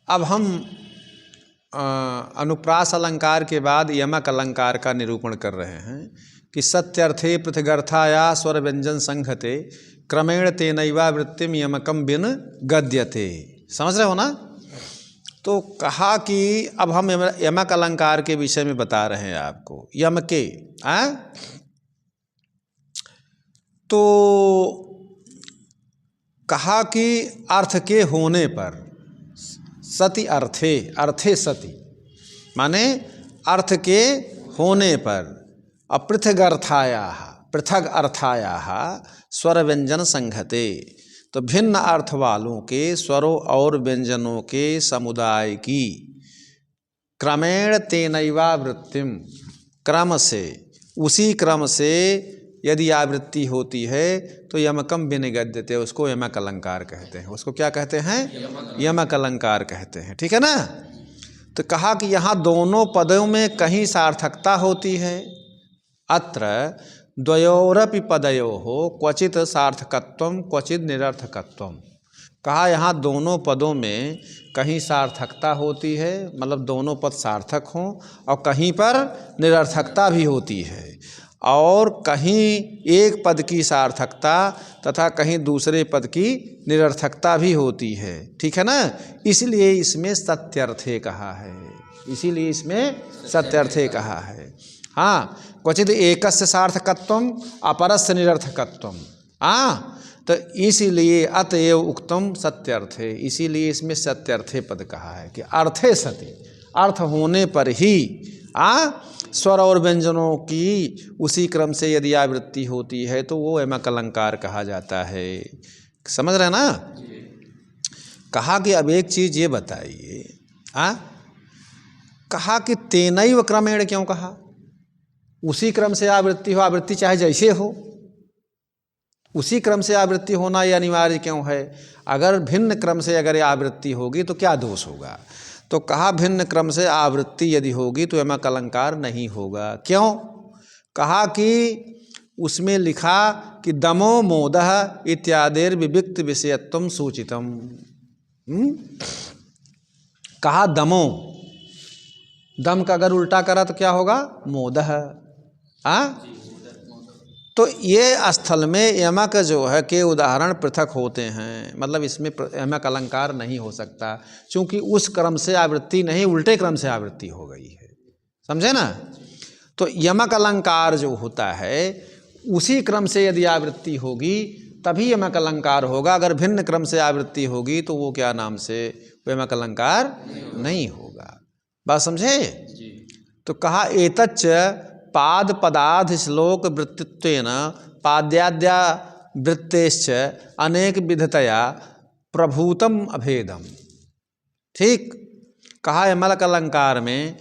अब हम अनुप्रास अलंकार के बाद यमक अलंकार का निरूपण कर रहे हैं कि सत्यर्थे पृथगर्थाया स्वर व्यंजन संघते क्रमेण तेनैवा वृत्तिम यमकम बिन गद्यते। समझ रहे हो ना? तो कहा कि अब हम यमक अलंकार के विषय में बता रहे हैं आपको। यम के तो कहा कि अर्थ के होने पर सति अर्थे, अर्थे सति माने अर्थ के होने पर अपृथगर्थाया, पृथग अर्थाया स्वर व्यंजन संघते, तो भिन्न अर्थ वालों के स्वरों और व्यंजनों के समुदाय की क्रमेण तेनैवा वृत्तिम, क्रम से, उसी क्रम से यदि आवृत्ति होती है तो यमकम विनिगद्यते, उसको यमक अलंकार कहते हैं। उसको क्या कहते हैं? यमक अलंकार कहते हैं। ठीक है ना? तो कहा कि यहाँ दोनों पदों में कहीं सार्थकता होती है। अत्र द्वयोरपि पदयोः क्वचित सार्थकत्वम क्वचित निरर्थकत्वम। कहा यहाँ दोनों पदों में कहीं सार्थकता होती है, मतलब दोनों पद सार्थक हों, और कहीं पर निरर्थकता भी होती है, और कहीं एक पद की सार्थकता तथा कहीं दूसरे पद की निरर्थकता भी होती है। ठीक है ना? इसलिए इसमें सत्यर्थे कहा है, इसीलिए इसमें सत्यर्थे कहा है। हाँ, क्वचित एकस्य सार्थकत्वम अपरस्य निरर्थकत्वम। तो इसीलिए अतएव उक्तम सत्यर्थे, इसीलिए इसमें सत्यर्थे पद कहा है कि अर्थे सति, अर्थ होने पर ही स्वर और व्यंजनों की उसी क्रम से यदि आवृत्ति होती है तो वो यमक अलंकार कहा जाता है। समझ रहे ना? कहा कि अब एक चीज ये बताइए, कहा कि तेनैव क्रमेण क्यों कहा? उसी क्रम से आवृत्ति हो, आवृत्ति चाहे जैसे हो, उसी क्रम से आवृत्ति होना ये अनिवार्य क्यों है? अगर भिन्न क्रम से अगर आवृत्ति होगी तो क्या दोष होगा? तो कहा भिन्न क्रम से आवृत्ति यदि होगी तो यमक अलंकार नहीं होगा। क्यों? कहा कि उसमें लिखा कि दमो मोदः इत्यादिर विविक्त विषयत्वम सूचितम। कहा दमो, दम का अगर उल्टा करा तो क्या होगा? मोदः। तो ये स्थल में यमक जो है के उदाहरण पृथक होते हैं, मतलब इसमें यमक अलंकार नहीं हो सकता, क्योंकि उस क्रम से आवृत्ति नहीं, उल्टे क्रम से आवृत्ति हो गई है। समझे ना? तो यमक अलंकार जो होता है उसी क्रम से यदि आवृत्ति होगी तभी यमक अलंकार होगा। अगर भिन्न क्रम से आवृत्ति होगी तो वो क्या नाम से, यमक अलंकार नहीं होगा। बात समझे? तो कहा एतच्च पाद पदार्थ श्लोक वृत्तित्वेन पाद्याद्या वृत्तेश्च अनेक विधतया प्रभूतम अभेदम। ठीक? कहा यमक अलंकार में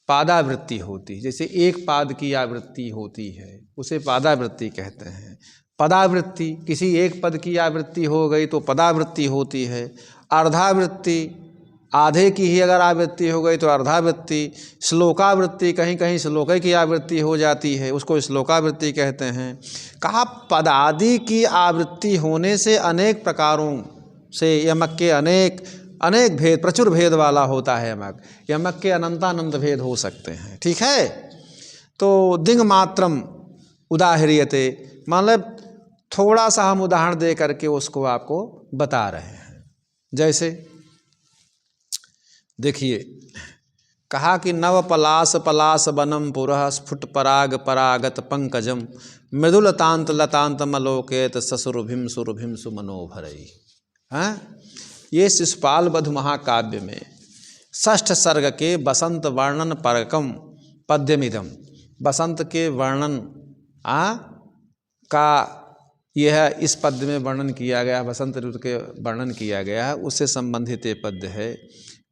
पादावृत्ति होती है, जैसे एक पाद की आवृत्ति होती है उसे पादावृत्ति कहते हैं। पदावृत्ति, किसी एक पद की आवृत्ति हो गई तो पदावृत्ति होती है। अर्धावृत्ति, आधे की ही अगर आवृत्ति हो गई तो अर्धावृत्ति। श्लोकावृत्ति, कहीं कहीं श्लोक की आवृत्ति हो जाती है, उसको श्लोकावृत्ति कहते हैं। कहा पदादि की आवृत्ति होने से अनेक प्रकारों से यमक के अनेक भेद, प्रचुर भेद वाला होता है यमक। यमक के अनंतानंत भेद हो सकते हैं। ठीक है? तो दिंग मात्रम उदाहरियते, मतलब थोड़ा सा हम उदाहरण दे करके उसको आपको बता रहे हैं। जैसे देखिए, कहा कि नव पलास पलास बनम पुरः स्फुट पराग परागत पंकजम मृदुलतांत लतांत मलोकेत ससुरभिम सुरभिम सुमनोभरई। ये शिशुपाल वधु महाकाव्य में षष्ठ सर्ग के बसंत वर्णन परकम पद्यमिदम, बसंत के वर्णन का यह इस पद्य में वर्णन किया गया, बसंत ऋतु के वर्णन किया गया है, उससे संबंधित ये पद्य है।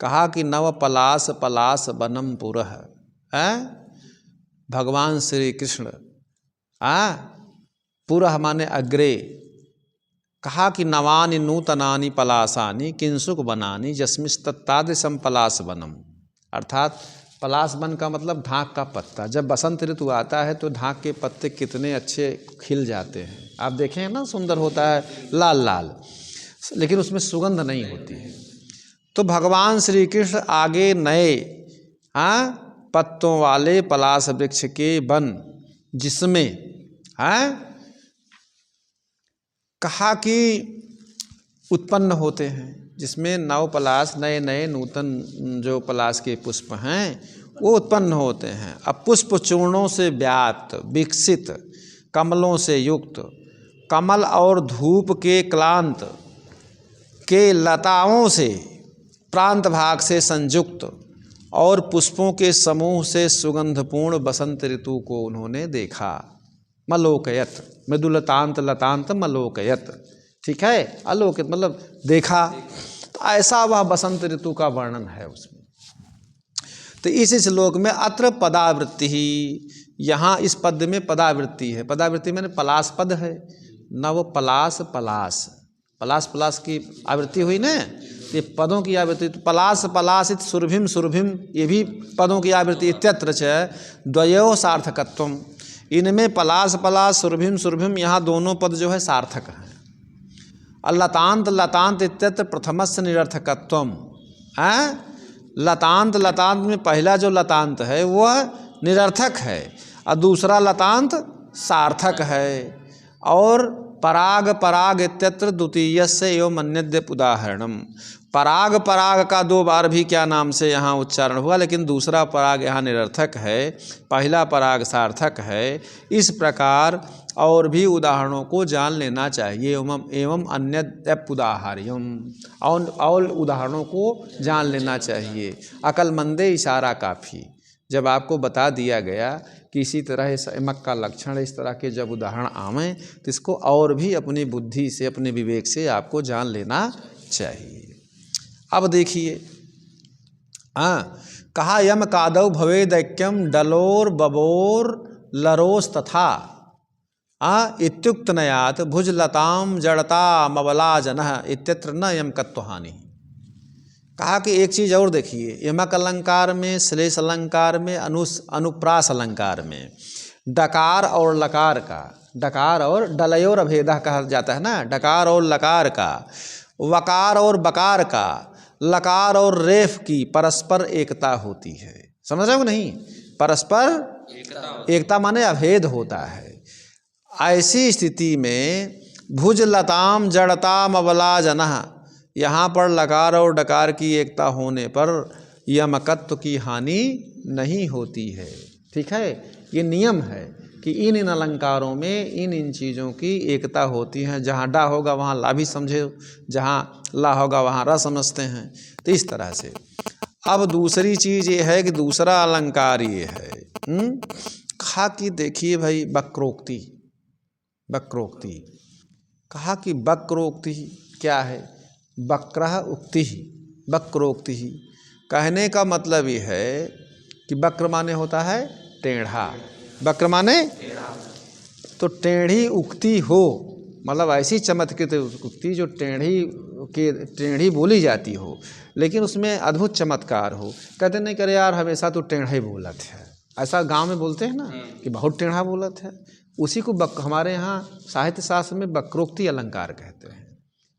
कहा कि नव पलास पलास बनम पुरः, भगवान श्री कृष्ण पुरः माने अग्रे। कहा कि नवानि नूतनानि पलासानि किंसुक बनानि जस्मिस्तत्तादृशं पलास बनम, अर्थात पलास बन का मतलब ढाक का पत्ता। जब बसंत ऋतु आता है तो ढाक के पत्ते कितने अच्छे खिल जाते हैं, आप देखें ना, सुंदर होता है, लाल लाल, लेकिन उसमें सुगंध नहीं होती है। तो भगवान श्री कृष्ण आगे नए पत्तों वाले पलाश वृक्ष के वन जिसमें कहा कि उत्पन्न होते हैं, जिसमें नव पलाश नए नए नूतन जो पलाश के पुष्प हैं वो उत्पन्न होते हैं। अब पुष्प चूर्णों से व्याप्त विकसित कमलों से युक्त कमल और धूप के क्लांत के लताओं से प्रांत भाग से संयुक्त और पुष्पों के समूह से सुगंधपूर्ण बसंत ऋतु को उन्होंने देखा। मलोकयत, मृदुलतांत लतांत मलोकयत, ठीक है, अलोकित मतलब देखा। तो ऐसा वह बसंत ऋतु का वर्णन है उसमें। तो इस श्लोक में अत्र पदावृत्ति ही, यहाँ इस पद में पदावृत्ति है। पदावृत्ति मैंने पलाश पद है, नव पलाश पलाश पलाश पलाश की आवृत्ति हुई ना, ये पदों की आवृत्ति। तो पलाश पलाशित सुरभिम सुरभिम, ये भी पदों की आवृत्ति। इत्यत्र च द्वयो सार्थकत्वम, इनमें पलाश पलाश सुरभिम सुरभिम यहाँ दोनों पद जो है सार्थक हैं। लतांत लतांत इत्यत्र प्रथमस्य निरर्थकत्वम, लतांत लतांत में पहला जो लतांत है वह निरर्थक है और दूसरा लतांत सार्थक है। और पराग पराग इत्यत्र द्वितीयस्य एवं अन्यद्यप उदाहरणम, पराग पराग का दो बार भी क्या नाम से यहाँ उच्चारण हुआ, लेकिन दूसरा पराग यहाँ निरर्थक है, पहला पराग सार्थक है। इस प्रकार और भी उदाहरणों को जान लेना चाहिए। एवं अन्यद्यप उदाहर्यम, और उदाहरणों को जान लेना चाहिए। अकलमंदे इशारा काफ़ी, जब आपको बता दिया गया कि इसी तरह यमक का लक्षण, इस तरह के जब उदाहरण आवें तो इसको और भी अपनी बुद्धि से अपने विवेक से आपको जान लेना चाहिए। अब देखिए, कहा यम कादव भवेदैक्यम डलोर बबोर लरोस तथा इत्युक्त नयात भुजलताम जड़ता मबला जनः इत्यत्र न यम कत्वहानि। कहा कि एक चीज़ और देखिए, यमक अलंकार में, श्लेष अलंकार में, अनुप्रास अलंकार में डकार और लकार का, डकार और डलयोर अभेदः कहा जाता है ना, डकार और लकार का, वकार और बकार का, लकार और रेफ की परस्पर एकता होती है। समझ रहे हो नहीं? परस्पर एकता माने अभेद होता है। ऐसी स्थिति में भुज लताम जड़ता मबला जनः, यहाँ पर लकार और डकार की एकता होने पर यमकत्व की हानि नहीं होती है। ठीक है, ये नियम है कि इन अलंकारों में इन चीज़ों की एकता होती है। जहाँ डा होगा वहाँ ला भी समझे, जहाँ ला होगा वहाँ रा समझते हैं। तो इस तरह से अब दूसरी चीज़ ये है कि दूसरा अलंकार ये है, कहा कि देखिए भाई वक्रोक्ति, वक्रोक्ति कहा कि वक्रोक्ति क्या है? वक्रः उक्ति, वक्रोक्ति कहने का मतलब ये है कि वक्र माने होता है टेढ़ा, वक्र माने तो टेढ़ी उक्ति हो, मतलब ऐसी चमत्कृत उक्ति जो टेढ़ी बोली जाती हो, लेकिन उसमें अद्भुत चमत्कार हो। कहते नहीं करे यार हमेशा तो टेढ़ा ही बोलत है, ऐसा गांव में बोलते हैं ना कि बहुत टेढ़ा बोलत है। उसी को हमारे यहाँ साहित्य शास्त्र में वक्रोक्ति अलंकार कहते हैं।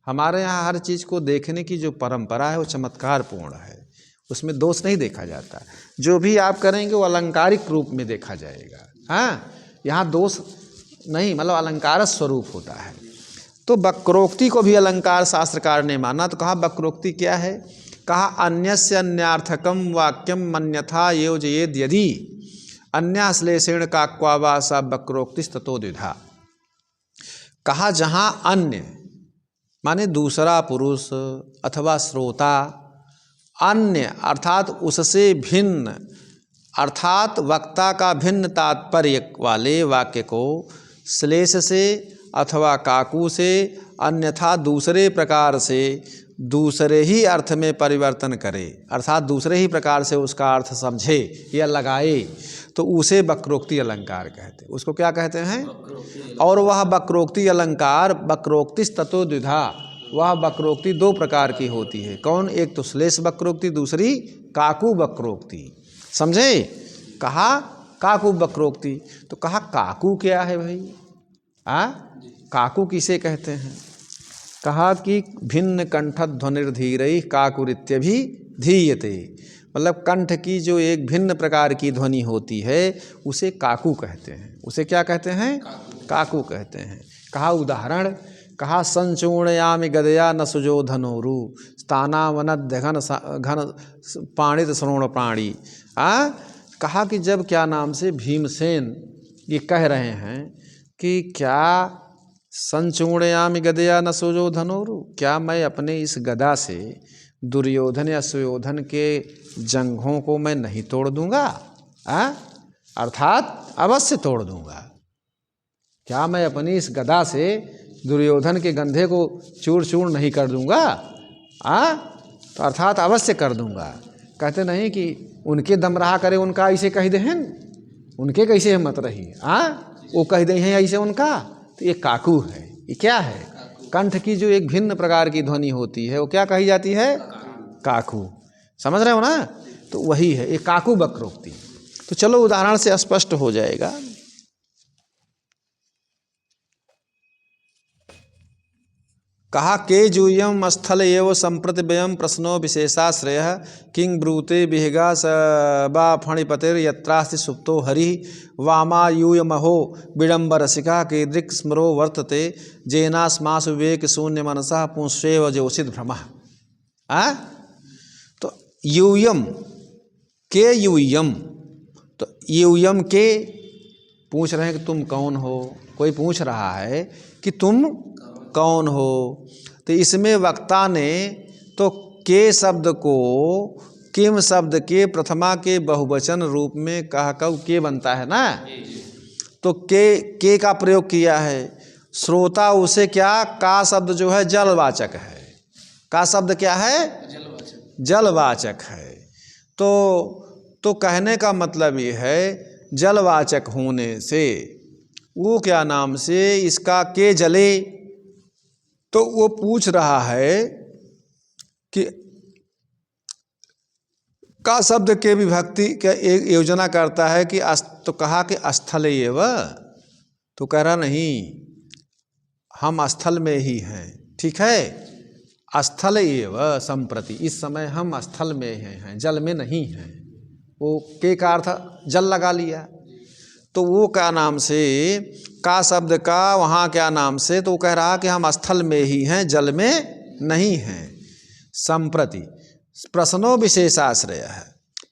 हमारे यहाँ हर चीज़ को देखने की जो परंपरा है वो चमत्कार पूर्ण है, उसमें दोष नहीं देखा जाता। जो भी आप करेंगे वो अलंकारिक रूप में देखा जाएगा। हाँ, यहाँ दोष नहीं, मतलब अलंकार स्वरूप होता है। तो वक्रोक्ति को भी अलंकार शास्त्रकार ने माना। तो कहा वक्रोक्ति क्या है? कहा अन्यस्य अन्यार्थकम वाक्यम मन्यथा योजयेद यदि अन्याश्लेषेण काक्वा सा वक्रोक्तिस्ततो द्विधा। कहा जहाँ अन्य माने दूसरा पुरुष अथवा श्रोता, अन्य अर्थात उससे भिन्न, अर्थात वक्ता का भिन्न तात्पर्य वाले वाक्य को श्लेष से अथवा काकू से अन्यथा दूसरे प्रकार से दूसरे ही अर्थ में परिवर्तन करे, अर्थात दूसरे ही प्रकार से उसका अर्थ समझे या लगाए, तो उसे वक्रोक्ति अलंकार कहते हैं। उसको क्या कहते हैं? और वह वक्रोक्ति अलंकार वक्रोक्तिस्ततो द्विधा, वह वक्रोक्ति दो प्रकार की होती है। कौन? एक तो श्लेष वक्रोक्ति, दूसरी काकू वक्रोक्ति। समझे? कहा काकू वक्रोक्ति। तो कहा काकू क्या है भाई? काकू किसे कहते हैं? कहा कि भिन्न कंठध्वनिर्धीरैः काकुरित्यभि धीयते, मतलब कंठ की जो एक भिन्न प्रकार की ध्वनि होती है उसे काकू कहते हैं। उसे क्या कहते हैं? काकू कहते हैं। कहा उदाहरण, कहा संचूर्णयामि गदया न सुजो धनोरु स्थानावनद्य घन पाणित श्रोण प्राणी। कहा कि जब क्या नाम से भीमसेन ये कह रहे हैं कि क्या संचूर्णयामि गदया न सुजो धनोरु, क्या मैं अपने इस गदा से दुर्योधन या सुयोधन के जंघों को मैं नहीं तोड़ दूंगा? अर्थात अवश्य तोड़ दूंगा। क्या मैं अपनी इस गदा से दुर्योधन के गंधे को चूर चूर नहीं कर दूंगा? तो अर्थात अवश्य कर दूंगा। कहते नहीं कि उनके दम रहा करे उनका ऐसे कह दे हैं, उनके कैसे हिम्मत रही वो कह दे हैं ऐसे उनका। तो ये काकू है। ये क्या है? कंठ की जो एक भिन्न प्रकार की ध्वनि होती है वो क्या कही जाती है? काकू। समझ रहे हो ना? तो वही है ये काकू वक्रोक्ति। तो चलो उदाहरण से स्पष्ट हो जाएगा। कहा के जूयम स्थल एव संप्रति व्ययम प्रश्नो विशेषाश्रय किंग ब्रूते विहिगा सबा फणिपतिर यत्रास्ति सुप्तो हरि वामा यूयमहो विडम्ब रसिका के दृक् स्मरो वर्तते जेनास्मासु विवेक शून्य मनसा पुंस्वेव जोषित भ्रमः। तो यूयम के यूयम, तो यूयम के पूछ रहे हैं कि तुम कौन हो। कोई पूछ रहा है कि तुम कौन हो। तो इसमें वक्ता ने तो के शब्द को किम शब्द के प्रथमा के बहुवचन रूप में कह के बनता है ना, तो के का प्रयोग किया है। श्रोता उसे क्या, का शब्द जो है जलवाचक है। का शब्द क्या है? जलवाचक है। तो कहने का मतलब ये है जलवाचक होने से वो क्या नाम से इसका के जले। तो वो पूछ रहा है कि का शब्द के विभक्ति का एक योजना करता है कि तो कहा कि स्थल एव, तो कह रहा नहीं हम स्थल में ही हैं। ठीक है, स्थल एव संप्रति, इस समय हम स्थल में हैं, जल में नहीं हैं। वो के का अर्थ जल लगा लिया। तो वो क्या नाम से का शब्द का वहाँ क्या नाम से, तो वो कह रहा कि हम स्थल में ही हैं, जल में नहीं हैं। संप्रति प्रश्नो विशेषाश्रय है।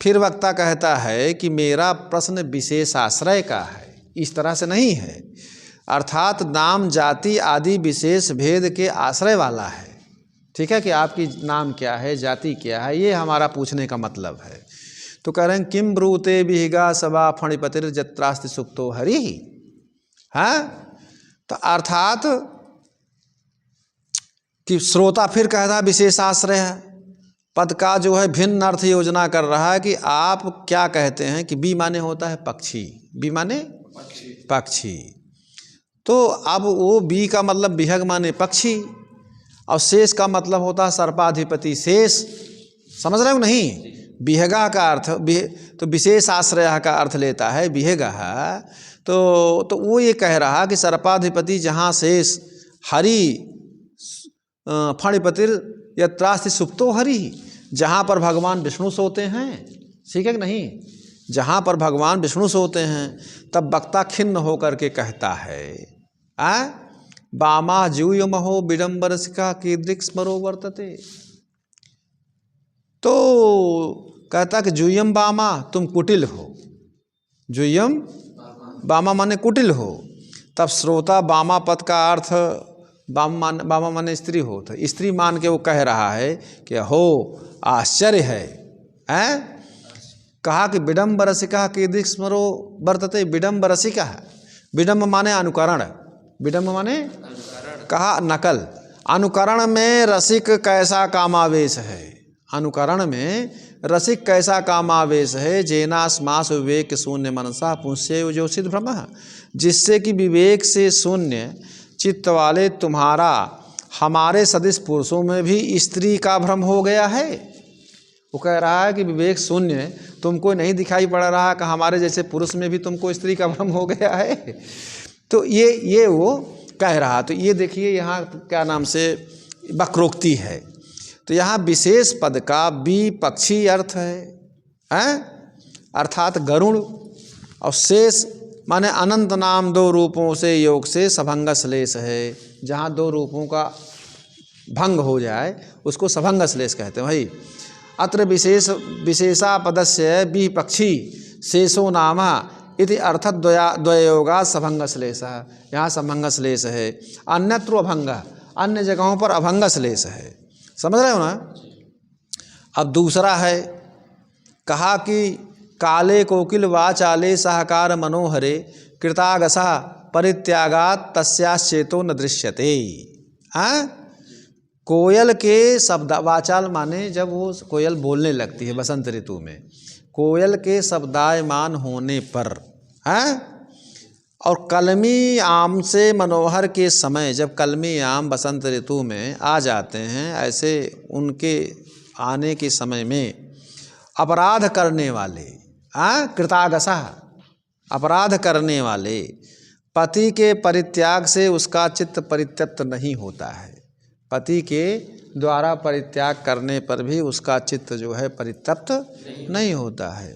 फिर वक्ता कहता है कि मेरा प्रश्न विशेषाश्रय का है, इस तरह से नहीं है। अर्थात नाम जाति आदि विशेष भेद के आश्रय वाला है। ठीक है कि आपकी नाम क्या है, जाति क्या है, ये हमारा पूछने का मतलब है। तो कह रहे हैं किम ब्रूते विहिगा सबा फणिपतिर जत्रास्ति सुप्तो हरि। तो अर्थात कि श्रोता फिर कहता विशेषाश्रय है। पद का जो है भिन्न अर्थ योजना कर रहा है कि आप क्या कहते हैं कि बी माने होता है पक्षी, बी माने पक्षी। तो अब वो बी का मतलब विहग माने पक्षी और शेष का मतलब होता है सर्पाधिपति शेष। समझ रहे हो नहीं? विहगा का अर्थ तो विशेष आश्रय का अर्थ लेता है विहगा। तो वो ये कह रहा कि सर्पाधिपति जहाँ शेष हरि फणिपतिर यत्रास्ति सुप्तो हरि, जहाँ पर भगवान विष्णु सोते हैं। ठीक है कि नहीं? जहाँ पर भगवान विष्णु सोते हैं तब वक्ता खिन्न होकर के कहता है बामा जूयमहो विडम्बरसिका कीदृक् स्मरो वर्तते। तो कहता कि जूयम बामा तुम कुटिल हो। जूयम बामा माने कुटिल हो। तब श्रोता बामा पद का अर्थ बामा माने स्त्री हो, तो स्त्री मान के वो कह रहा है कि हो आश्चर्य है। कहा कि विडम्ब रसिका कीदृक् स्मरो वर्तते। विडम्ब रसिका, विडम्ब माने अनुकरण, विडम्ब माने कहा नकल। अनुकरण में रसिक कैसा कामावेश है, अनुकरण में रसिक कैसा कामावेश है। जेनास्मास विवेक शून्य मनसा पुंस्येव जोषित भ्रमः, जिससे कि विवेक से शून्य चित्त वाले तुम्हारा हमारे सदृश पुरुषों में भी स्त्री का भ्रम हो गया है। वो कह रहा है कि विवेक शून्य तुमको नहीं दिखाई पड़ रहा कि हमारे जैसे पुरुष में भी तुमको स्त्री का भ्रम हो गया है। तो ये वो कह रहा। तो ये देखिए यहाँ क्या नाम से वक्रोक्ति है। तो यहाँ विशेष पद का विपक्षी अर्थ है, अर्थात गरुड़, और शेष माने अनंत नाम दो रूपों से योग से सभंग श्लेष है। जहाँ दो रूपों का भंग हो जाए उसको सभंग श्लेष कहते हैं भाई। अत्र विशेषापदस्य विपक्षी शेषो नाम इति अर्थ द्वयोगा सभंग श्लेष। यहाँ सभंग श्लेष है। अन्यत्र अभंग, अन्य जगहों पर अभंग श्लेष है। समझ रहे हो ना। अब दूसरा है, कहा कि काले कोकिल वाचाले सहकार मनोहरे कृतागसः परित्यागात तस्याश्चेतो न दृश्यते। कोयल के शब्द, वाचाल माने जब वो कोयल बोलने लगती है बसंत ऋतु में, कोयल के शब्दायमान होने पर, और कलमी आम से मनोहर के समय, जब कलमी आम बसंत ऋतु में आ जाते हैं, ऐसे उनके आने के समय में अपराध करने वाले, कृतागसः, अपराध करने वाले, पति के परित्याग से उसका चित्त परितृप्त नहीं होता है। पति के द्वारा परित्याग करने पर भी उसका चित्त जो है परितृप्त नहीं होता है।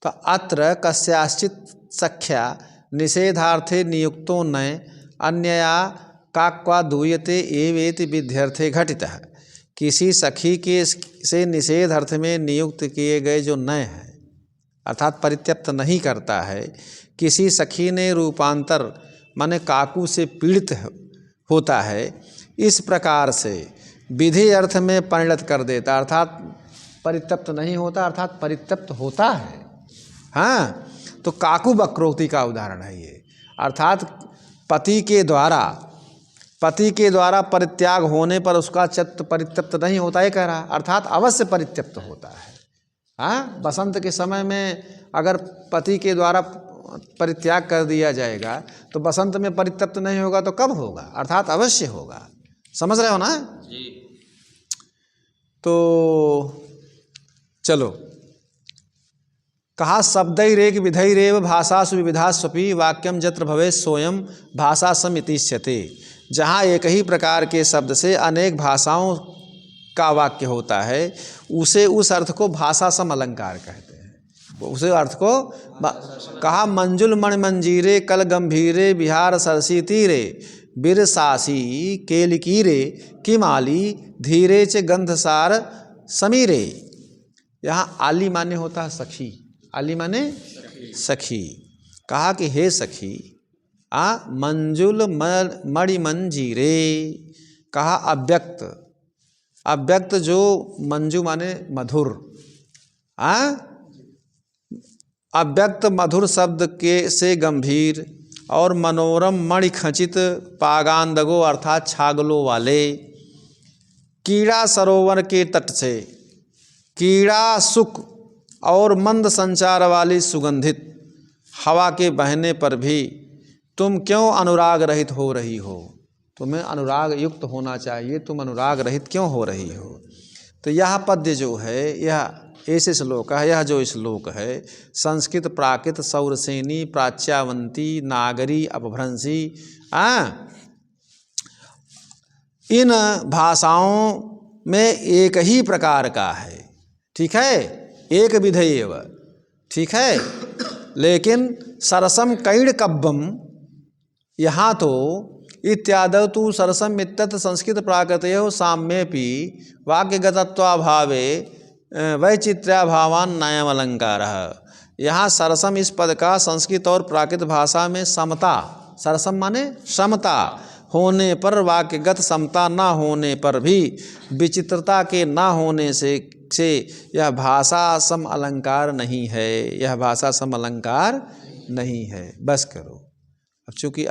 तो अत्र कस्याश्चित सख्या निषेधार्थे नियुक्तो नय अन्यया काक्वा दूयते एवेति विध्यर्थे घटितः। किसी सखी के से निषेध अर्थ में नियुक्त किए गए जो नय है, अर्थात परित्यक्त नहीं करता है, किसी सखी ने रूपांतर माने काकू से पीड़ित होता है, इस प्रकार से विधि अर्थ में परिणत कर देता, अर्थात परित्यक्त नहीं होता, अर्थात परित्यक्त होता है। हाँ, तो काकू वक्रोक्ति का उदाहरण है ये। अर्थात पति के द्वारा परित्याग होने पर उसका चित्त परित्यक्त नहीं होता, ये कह रहा, अर्थात अवश्य परित्यक्त होता है। हाँ, बसंत के समय में अगर पति के द्वारा परित्याग कर दिया जाएगा तो बसंत में परित्यक्त नहीं होगा तो कब होगा, अर्थात अवश्य होगा। समझ रहे हो ना जी। तो चलो, कहा शब्दैरेक विधैरेव भाषासु विविधास्वपि वाक्यम जत्र भवे सोयम भाषा समितिष्यते। जहाँ एक ही प्रकार के शब्द से अनेक भाषाओं का वाक्य होता है, उसे उस अर्थ को भाषा सम अलंकार कहते हैं। उसे अर्थ को कहा मंजुल मणि मंजीरे कल गंभीरे बिहार सरसी तीरे बिरसासी केलिकीरे किमाली धीरे च गंधसार समीरे। यहाँ आली माने होता है सखी, आली माने सखी। कहा कि हे सखी, मंजुल मणि मंजीरे, कहा अव्यक्त, अव्यक्त जो मंजू माने मधुर, अव्यक्त मधुर शब्द के से गंभीर और मनोरम मणि खचित पागांदगो अर्थात छागलों वाले, कीड़ा सरोवर के तट से, कीड़ा सुख और मंद संचार वाली सुगंधित हवा के बहने पर भी तुम क्यों अनुराग रहित हो रही हो। तुम्हें अनुराग युक्त होना चाहिए, तुम अनुराग रहित क्यों हो रही हो। तो यह पद्य जो है, यह ऐसे श्लोक है, यह जो श्लोक है संस्कृत प्राकृत सौरसेनी प्राच्यावंती नागरी अपभ्रंशी इन भाषाओं में एक ही प्रकार का है, ठीक है, एक विधेयव, ठीक है। लेकिन सरसम कैड़ कब्बम, यहाँ तो इत्यादौ तु सरसम इत्यत्र संस्कृत प्राकृतयोः साम्येऽपि वाक्यगतत्वाभावे वैचित्र्याभावान् नायम अलंकारः। यहाँ सरसम इस पद का संस्कृत और प्राकृत भाषा में समता, सरसम माने समता होने पर, वाक्यगत समता ना होने पर भी विचित्रता के ना होने से यह भाषा सम अलंकार नहीं है, यह भाषा सम अलंकार नहीं है। बस करो अब, चूँकि